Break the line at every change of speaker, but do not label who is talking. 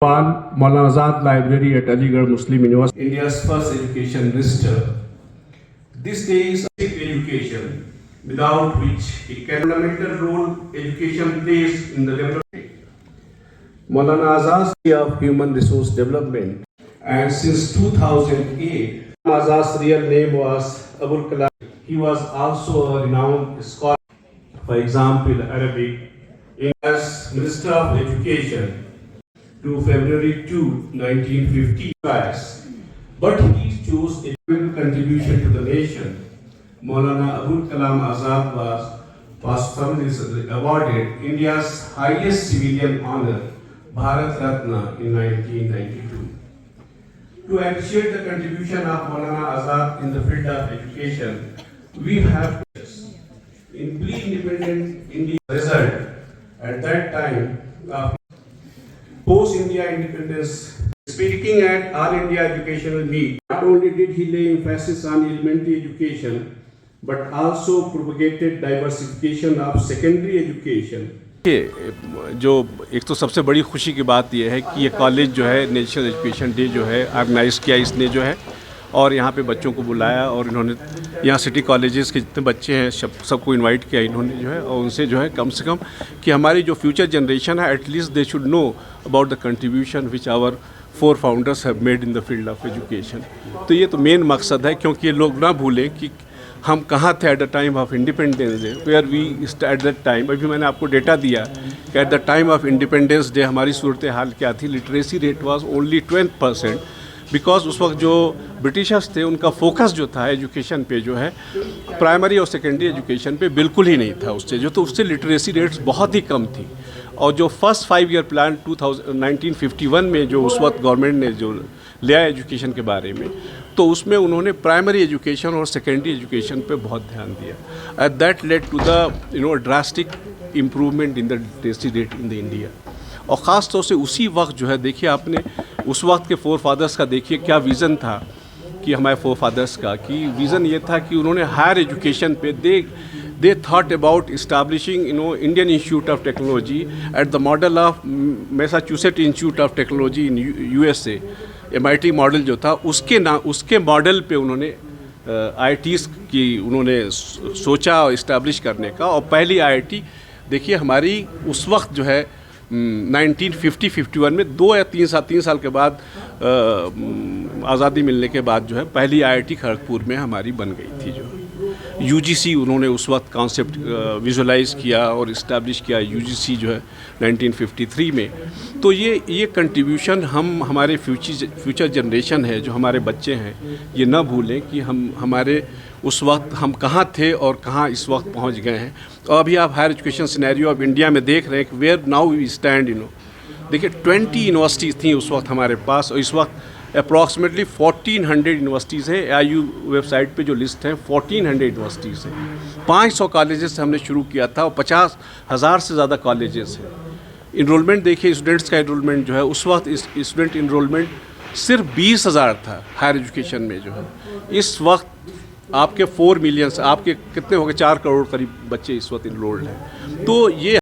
Maulana Azad Library at Aligarh Muslim University, India's first education minister. This day is basic education, without which a fundamental role education plays in the development. Maulana Azad's of human resource development, and since 2008, Azad's real name was Abul Kalam. He was also a renowned scholar, for example, Arabic, as Minister of Education to February 2, 1950, but he chose a contribution to the nation. Maulana Abul Kalam Azad was posthumously awarded India's highest civilian honor, Bharat Ratna, in 1992. To appreciate the contribution of Maulana Azad in the field of education, we have in pre-independent India result at that time of post-India independence. Speaking at All India Educational Meet, not only did he lay emphasis on elementary education, but also propagated diversification of secondary education.
जो एक तो सबसे बड़ी खुशी की बात यह है कि ये कॉलेज जो है नेशनल एजुकेशन डे जो है ऑर्गेनाइज़ किया इसने जो है, और यहाँ पे बच्चों को बुलाया और इन्होंने यहाँ सिटी कॉलेजेस के जितने बच्चे हैं सबको इनवाइट किया इन्होंने जो है, और उनसे जो है कम से कम कि हमारी जो फ्यूचर जनरेशन है at least they should know about the contribution which our four founders have made in the field of education. तो ये तो मेन मकसद है, क्योंकि ये लोग ना भूलें कि हम कहाँ थे at the time of independence day, where we at that time. अभी मैंने आपको डेटा दिया कि at the time of independence day हमारी सूरत हाल क्या थी। Literacy rate was only 12%, because उस वक्त जो ब्रिटिशर्स थे उनका फोकस जो था एजुकेशन पे जो है प्राइमरी और सेकेंडरी एजुकेशन पे बिल्कुल ही नहीं था उससे जो, तो उससे लिटरेसी रेट्स बहुत ही कम थी। और जो फर्स्ट 5 ईयर प्लान 1951 में जो उस वक्त गवर्नमेंट ने जो लिया एजुकेशन के बारे में, तो उसमें उन्होंने प्राइमरी एजुकेशन और सेकेंडरी एजुकेशन पे बहुत ध्यान दिया। At that led to the drastic improvement in the literacy rate in the India. और ख़ास तौर से उसी वक्त जो है, देखिए आपने उस वक्त के फोर फादर्स का देखिए क्या विज़न था कि हमारे फोर फादर्स का कि विज़न ये था कि उन्होंने हायर एजुकेशन पे they thought about establishing Indian institute of technology at the model of Massachusetts institute of technology in USA। MIT model जो था उसके मॉडल पे उन्होंने IITs की उन्होंने सोचा और इस्टेब्लिश करने का। और पहली IIT देखिए हमारी उस वक्त जो है 1950-51 में 2 या 3 साल के बाद आज़ादी मिलने के बाद जो है पहली IIT खड़गपुर में हमारी बन गई थी। जो UGC उन्होंने उस वक्त कॉन्सेप्ट विजुलाइज किया और इस्टेब्लिश किया UGC जो है 1953 में। तो ये कंट्रीब्यूशन हम हमारे फ्यूचर जनरेशन है जो हमारे बच्चे हैं ये ना भूलें कि हमारे उस वक्त हम कहाँ थे और कहाँ इस वक्त पहुँच गए हैं। और अभी आप higher education scenario of India में देख रहे हैं कि वेयर नाउ वी स्टैंड। देखिए 20 यूनिवर्सिटीज़ थी उस वक्त हमारे पास, और इस वक्त अप्रॉक्सीमेटली 1400 यूनिवर्सिटीज़ हैं। AIU वेबसाइट पे जो लिस्ट है 1400 यूनिवर्सिटीज़ हैं। 500 कॉलेजेस से हमने शुरू किया था और 50,000 से ज़्यादा कॉलेजेस हैं। इनरोलमेंट देखिए स्टूडेंट्स का इनरोलमेंट जो है उस वक्त स्टूडेंट इनरोलमेंट सिर्फ 20,000 था हायर एजुकेशन में जो है। इस वक्त आपके 4 मिलियन, आपके कितने हो गए 4 करोड़ करीब बच्चे इस वक्त इनरोल्ड हैं। तो ये